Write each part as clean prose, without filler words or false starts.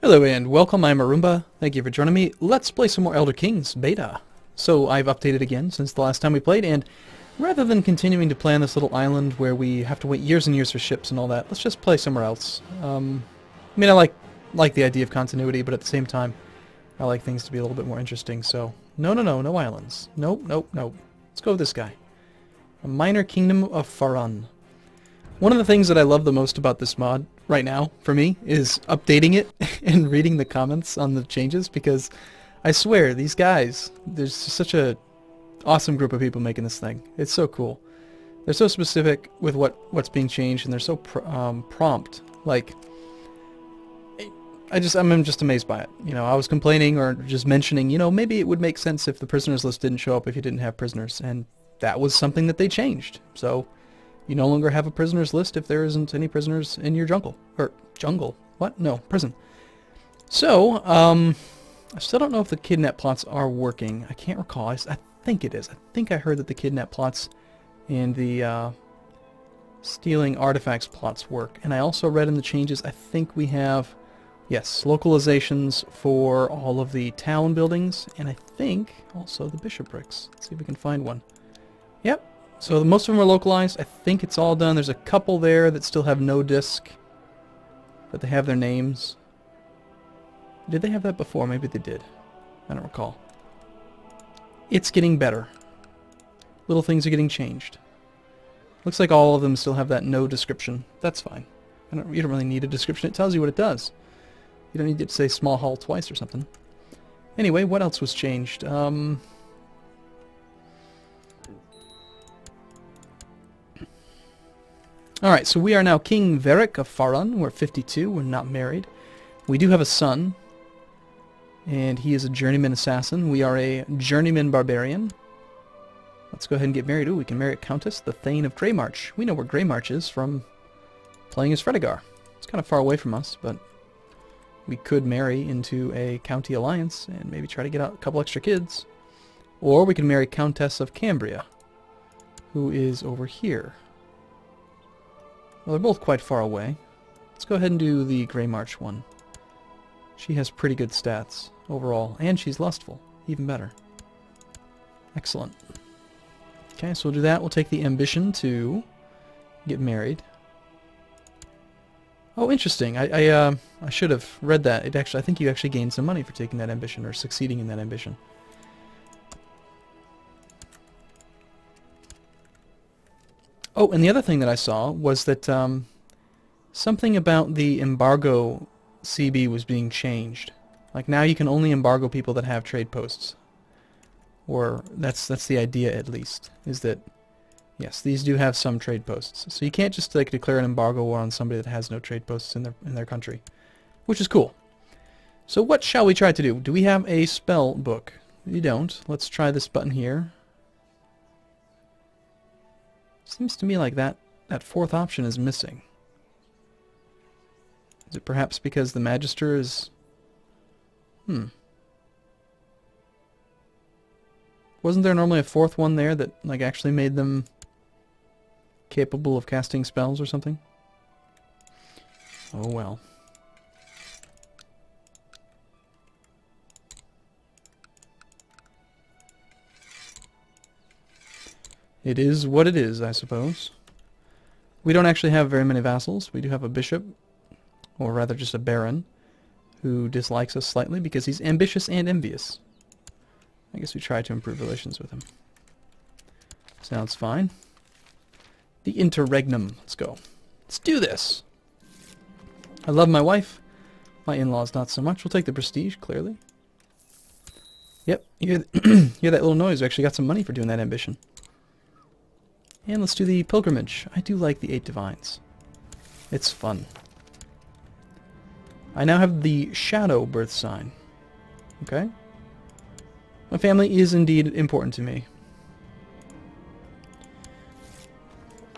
Hello and welcome, I'm Arumba. Thank you for joining me. Let's play some more Elder Kings beta. So I've updated again since the last time we played, and rather than continuing to play on this little island where we have to wait years and years for ships and all that, let's just play somewhere else. I mean, I like the idea of continuity, but at the same time, I like things to be a little bit more interesting, so no islands. Nope. Let's go with this guy. A minor kingdom of Farun. One of the things that I love the most about this mod right now, for me, is updating it and reading the comments on the changes, because I swear, these guys, there's such a awesome group of people making this thing. It's so cool. They're so specific with what's being changed, and they're so prompt. Like, I'm just amazed by it. You know, I was complaining or just mentioning, you know, maybe it would make sense if the prisoners list didn't show up if you didn't have prisoners, and that was something that they changed. So you no longer have a prisoners list if there isn't any prisoners in your jungle. Or jungle. What? No, prison. So, I still don't know if the kidnap plots are working. I can't recall. I think it is. I think I heard that the kidnap plots and the stealing artifacts plots work. And I also read in the changes, I think we have, yes, localizations for all of the town buildings, and I think also the bishoprics. Let's see if we can find one. Yep. So most of them are localized. I think it's all done. There's a couple there that still have no disc, but they have their names. Did they have that before? Maybe they did. I don't recall. It's getting better. Little things are getting changed. Looks like all of them still have that no description. That's fine. You don't really need a description. It tells you what it does. You don't need to say small hull twice or something. Anyway, what else was changed? Alright, so we are now King Varric of Farun. We're 52. We're not married. We do have a son, and he is a journeyman assassin. We are a journeyman barbarian. Let's go ahead and get married. Ooh, we can marry a countess, the Thane of Greymarch. We know where Greymarch is from playing as Fredegar. It's kind of far away from us, but we could marry into a county alliance and maybe try to get out a couple extra kids. Or we can marry Countess of Cambria, who is over here. Well, they're both quite far away. Let's go ahead and do the Greymarch one. She has pretty good stats overall, and she's lustful. Even better. Excellent. Okay, so we'll do that. We'll take the ambition to get married. Oh, interesting. I should have read that. I think you actually gained some money for taking that ambition, or succeeding in that ambition. Oh, and the other thing that I saw was that something about the embargo CB was being changed. Like, now you can only embargo people that have trade posts. Or that's the idea, at least, is that, yes, these do have some trade posts. So you can't just like declare an embargo war on somebody that has no trade posts in their country, which is cool. So what shall we try to do? Do we have a spell book? We don't. Let's try this button here. Seems to me like that fourth option is missing. Is it perhaps because the Magister is... Wasn't there normally a fourth one there that like actually made them capable of casting spells or something? Oh well. It is what it is, I suppose. We don't actually have very many vassals. We do have a bishop, or rather just a baron, who dislikes us slightly because he's ambitious and envious. I guess we try to improve relations with him. Sounds fine. The interregnum. Let's go. Let's do this. I love my wife. My in-laws not so much. We'll take the prestige, clearly. Yep, you hear that little noise. We actually got some money for doing that ambition. And let's do the pilgrimage. I do like the 8 divines. It's fun. I now have the shadow birth sign. Okay. My family is indeed important to me.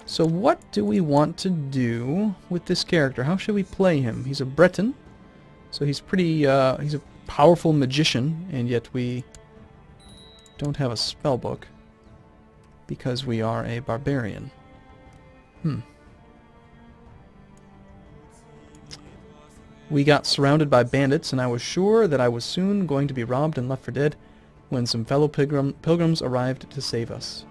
So what do we want to do with this character? How should we play him? He's a Breton, so he's pretty, he's a powerful magician, and yet we don't have a spell book because we are a barbarian. We got surrounded by bandits, and I was sure that I was soon going to be robbed and left for dead when some fellow pilgrims arrived to save us.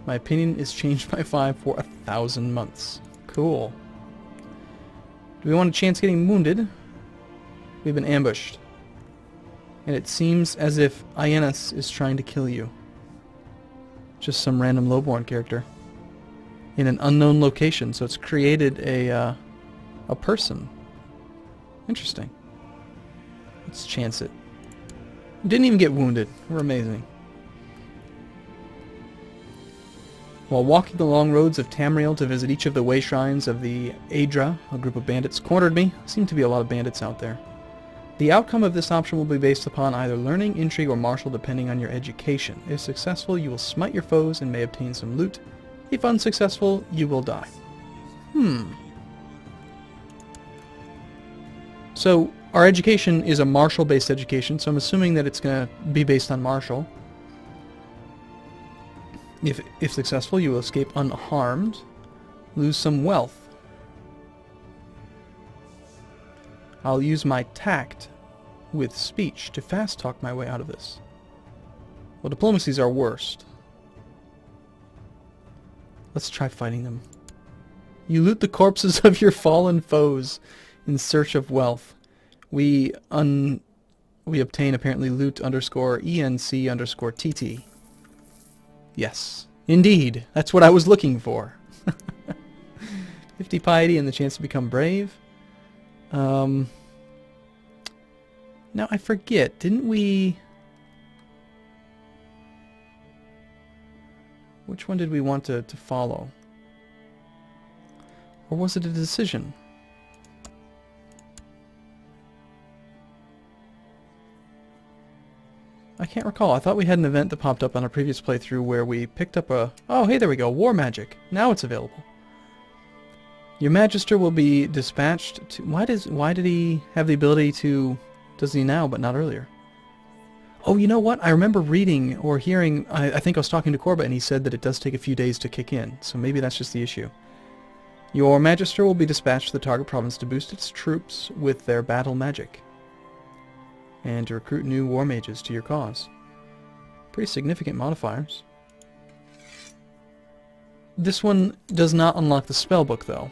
My opinion is changed by 5 for 1,000 months. Cool. Do we want a chance getting wounded? We've been ambushed. And it seems as if Ienis is trying to kill you. Just some random lowborn character. In an unknown location, so it's created a person. Interesting. Let's chance it. We didn't even get wounded. We're amazing. While walking the long roads of Tamriel to visit each of the way shrines of the Aedra, a group of bandits cornered me. Seem to be a lot of bandits out there. The outcome of this option will be based upon either learning, intrigue, or martial depending on your education. If successful, you will smite your foes and may obtain some loot. If unsuccessful, you will die. So, our education is a martial-based education, so I'm assuming that it's going to be based on martial. If successful, you will escape unharmed, lose some wealth. I'll use my tact with speech to fast-talk my way out of this. Well, diplomacy's our worst. Let's try fighting them. You loot the corpses of your fallen foes in search of wealth. We obtain apparently loot underscore ENC underscore TT. Yes, indeed. That's what I was looking for. 50 piety and the chance to become brave. Now I forget, didn't we... Which one did we want to follow? Or was it a decision? I can't recall. I thought we had an event that popped up on a previous playthrough where we picked up a... Oh, hey, there we go. War magic. Now it's available. Your Magister will be dispatched to... Why did he have the ability to... Does he now, but not earlier? Oh, you know what? I remember reading or hearing... I think I was talking to Corba, and he said that it does take a few days to kick in. So maybe that's just the issue. Your Magister will be dispatched to the target province to boost its troops with their battle magic. And to recruit new war mages to your cause. Pretty significant modifiers. This one does not unlock the spellbook, though.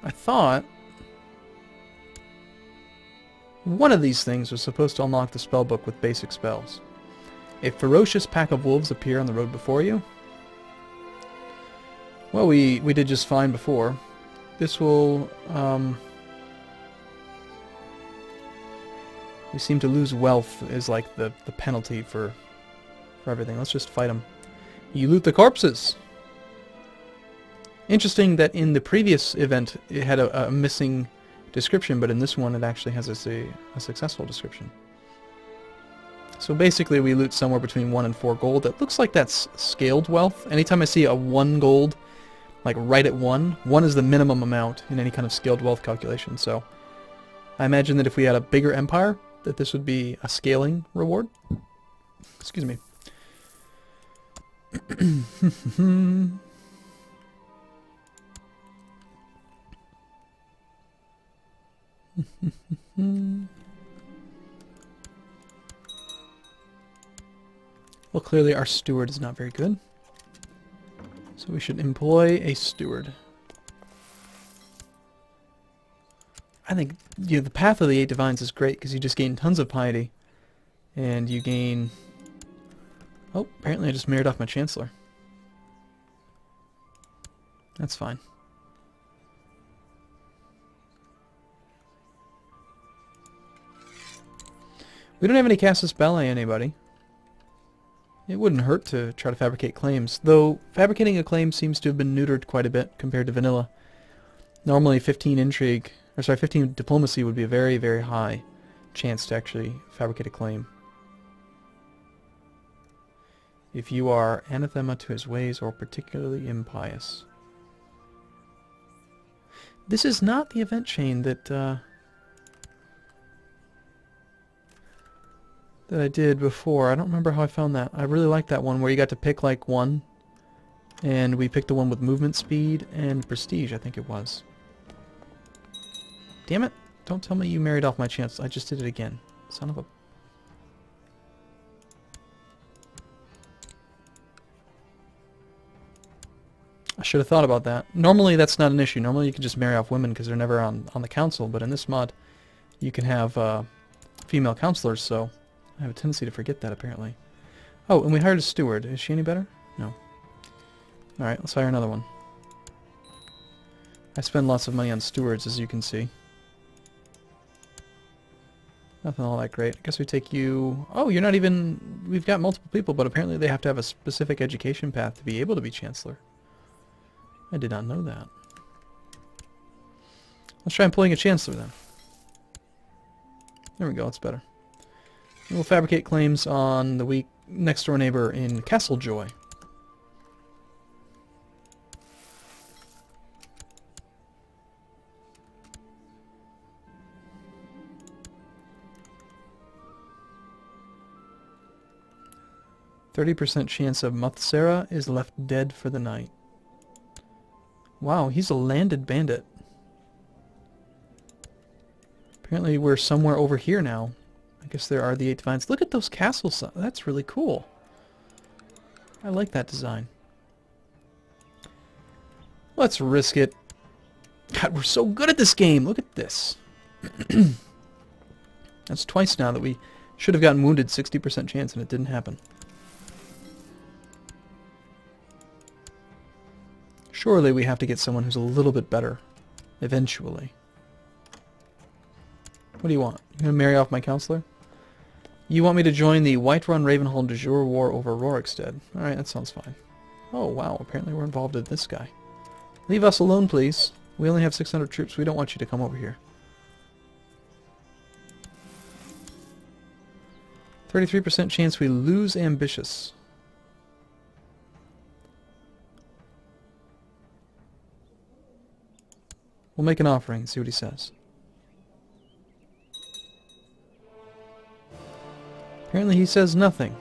I thought one of these things was supposed to unlock the spellbook with basic spells. A ferocious pack of wolves appear on the road before you. Well, we did just fine before. This will... We seem to lose wealth is like the penalty for everything. Let's just fight them. You loot the corpses! Interesting that in the previous event it had a missing description, but in this one it actually has a successful description. So basically we loot somewhere between 1 and 4 gold. It looks like that's scaled wealth. Anytime I see a 1 gold, like right at 1, 1 is the minimum amount in any kind of scaled wealth calculation. So I imagine that if we had a bigger empire, that this would be a scaling reward. Excuse me. Well, clearly our steward is not very good. So we should employ a steward. I think the path of the 8 divines is great because you just gain tons of piety. And you gain... Oh, apparently I just married off my chancellor. That's fine. We don't have any Casus Belli, anybody. It wouldn't hurt to try to fabricate claims, though fabricating a claim seems to have been neutered quite a bit compared to vanilla. Normally 15 intrigue, or sorry, 15 diplomacy would be a very, very high chance to actually fabricate a claim. If you are anathema to his ways or particularly impious. This is not the event chain that I did before. I don't remember how I found that. I really liked that one where you got to pick like one, and we picked the one with movement speed and prestige, I think it was. Damn it. Don't tell me you married off my chance. I just did it again. Son of a... I should have thought about that. Normally that's not an issue. Normally you can just marry off women because they're never on the council, but in this mod you can have female counselors, so I have a tendency to forget that apparently. Oh, and we hired a steward. Is she any better? No. Alright, let's hire another one. I spend lots of money on stewards, as you can see. Nothing all that great. I guess we take you... Oh, you're not even... We've got multiple people, but apparently they have to have a specific education path to be able to be Chancellor. I did not know that. Let's try employing a Chancellor then. There we go, that's better. We'll fabricate claims on the weak next door neighbor in Castle Joy. %30 chance of Muthsera is left dead for the night. Wow, he's a landed bandit. Apparently we're somewhere over here now. I guess there are the 8 divines. Look at those castles. That's really cool. I like that design. Let's risk it. God, we're so good at this game. Look at this. That's twice now that we should have gotten wounded. 60% chance and it didn't happen. Surely we have to get someone who's a little bit better. Eventually. What do you want? You gonna marry off my counselor? You want me to join the Whiterun Ravenhall de Jure war over Rorikstead. Alright, that sounds fine. Oh wow, apparently we're involved in this guy. Leave us alone, please. We only have 600 troops. We don't want you to come over here. 33% chance we lose Ambitious. We'll make an offering and see what he says. Apparently he says nothing.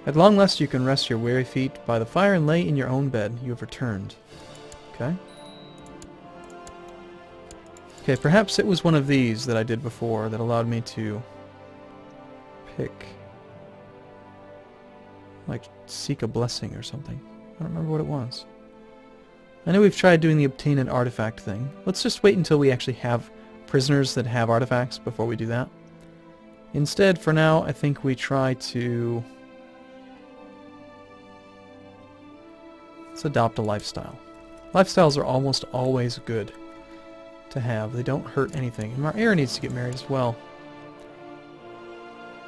At long last you can rest your weary feet by the fire and lay in your own bed. You have returned. Okay. Okay, perhaps it was one of these that I did before that allowed me to pick... like, seek a blessing or something. I don't remember what it was. I know we've tried doing the obtain an artifact thing. Let's just wait until we actually have prisoners that have artifacts before we do that. Instead, for now, I think we try to... let's adopt a lifestyle. Lifestyles are almost always good to have. They don't hurt anything. And Maraira needs to get married as well.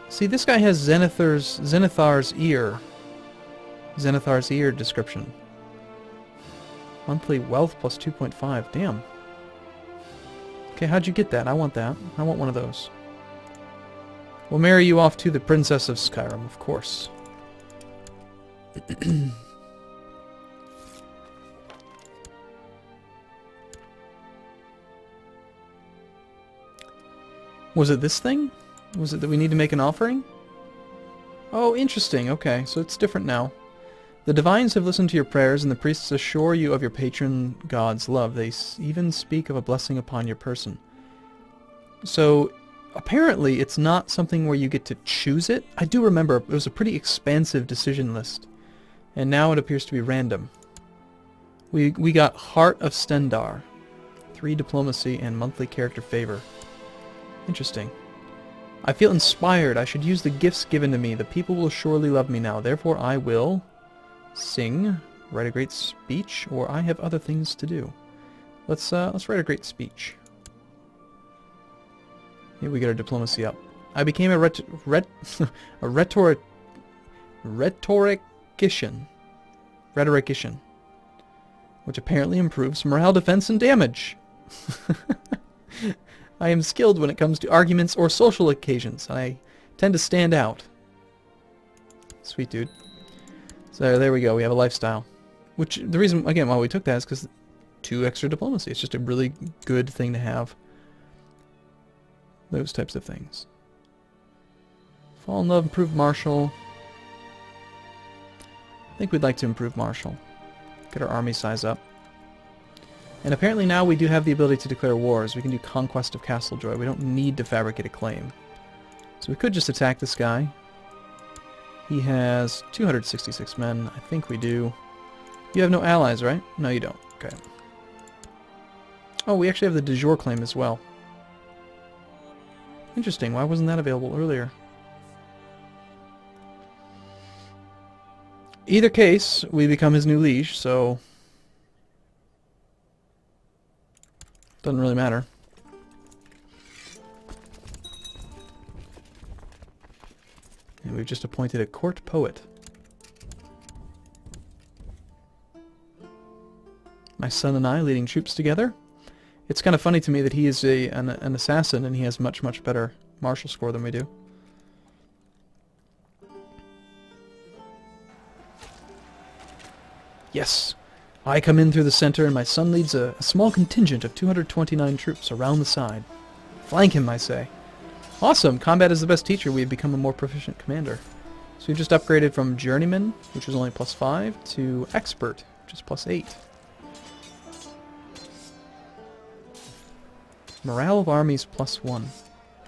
See, this guy has Zenithar's ear. Zenithar's ear description. Monthly wealth plus 2.5. Damn. Okay, how'd you get that? I want that. I want one of those. We'll marry you off to the Princess of Skyrim, of course. Was it this thing? Was it that we need to make an offering? Oh, interesting. Okay, so it's different now. The divines have listened to your prayers, and the priests assure you of your patron god's love. They even speak of a blessing upon your person. So, apparently, it's not something where you get to choose it. I do remember it was a pretty expansive decision list, and now it appears to be random. We got Heart of Stendar, 3 diplomacy, and monthly character favor. Interesting. I feel inspired. I should use the gifts given to me. The people will surely love me now. Therefore, I will... sing, write a great speech, or I have other things to do. Let's write a great speech. Here we get our diplomacy up. I became a rhetorician, which apparently improves morale, defense, and damage. I am skilled when it comes to arguments or social occasions. I tend to stand out. Sweet dude. So there we go, we have a lifestyle. Which, the reason, again, why we took that is because 2 extra diplomacy. It's just a really good thing to have. Those types of things. Fall in love, improve martial. I think we'd like to improve martial. Get our army size up. And apparently now we do have the ability to declare wars. We can do Conquest of Castle Joy. We don't need to fabricate a claim. So we could just attack this guy. He has 266 men. I think we do. You have no allies, right? No, you don't. Okay. Oh, we actually have the de jure claim as well. Interesting. Why wasn't that available earlier? Either case, we become his new liege, so doesn't really matter. And we've just appointed a court poet. My son and I leading troops together. It's kind of funny to me that he is an assassin and he has much, much better martial score than we do. Yes! I come in through the center and my son leads a small contingent of 229 troops around the side. Flank him, I say. Awesome! Combat is the best teacher. We have become a more proficient commander. So we've just upgraded from Journeyman, which was only +5, to Expert, which is +8. Morale of armies +1,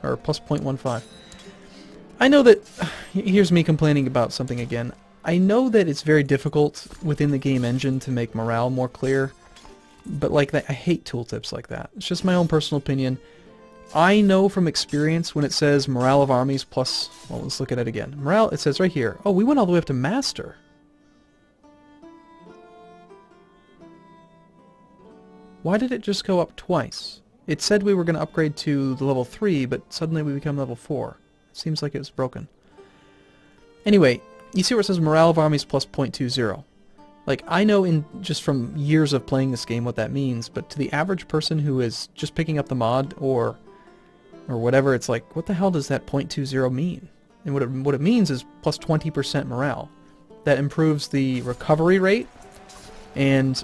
or +0.15. I know that, here's me complaining about something again. I know that it's very difficult within the game engine to make morale more clear, but like that, I hate tooltips like that. It's just my own personal opinion. I know from experience when it says morale of armies plus, well, let's look at it again. Morale, it says right here, oh, we went all the way up to master. Why did it just go up twice? It said we were going to upgrade to the level 3, but suddenly we become level 4. It seems like it was broken. Anyway, you see where it says morale of armies plus 0.20. Like, I know in just from years of playing this game what that means, but to the average person who is just picking up the mod or whatever, it's like, what the hell does that 0.20 mean? And what it means is plus 20% morale. That improves the recovery rate, and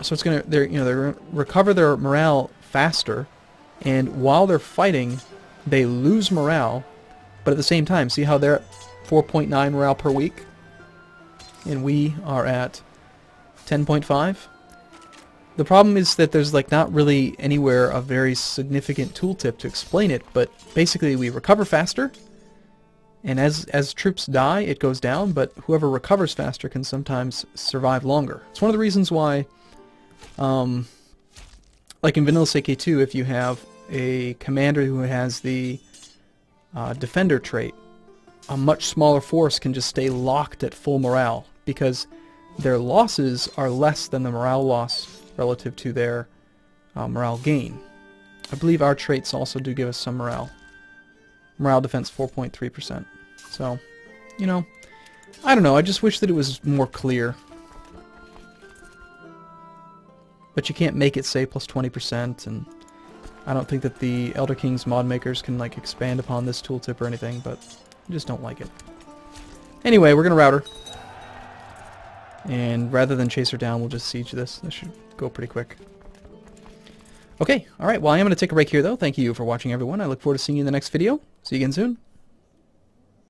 so it's gonna they're gonna recover their morale faster, and while they're fighting, they lose morale, but at the same time, see how they're at 4.9 morale per week, and we are at 10.5? The problem is that there's like not really anywhere a very significant tooltip to explain it, but basically we recover faster, and as troops die, it goes down, but whoever recovers faster can sometimes survive longer. It's one of the reasons why like in Vanilla CK2, if you have a commander who has the defender trait, a much smaller force can just stay locked at full morale because their losses are less than the morale loss relative to their morale gain. I believe our traits also do give us some morale. Morale defense 4.3%. So, you know, I don't know, I just wish that it was more clear. But you can't make it say plus 20%, and I don't think that the Elder Kings mod makers can like expand upon this tooltip or anything, but I just don't like it. Anyway, we're gonna rout her. And rather than chase her down, we'll just siege this. This should go pretty quick. Okay, alright, well I am going to take a break here though. Thank you for watching everyone. I look forward to seeing you in the next video. See you again soon.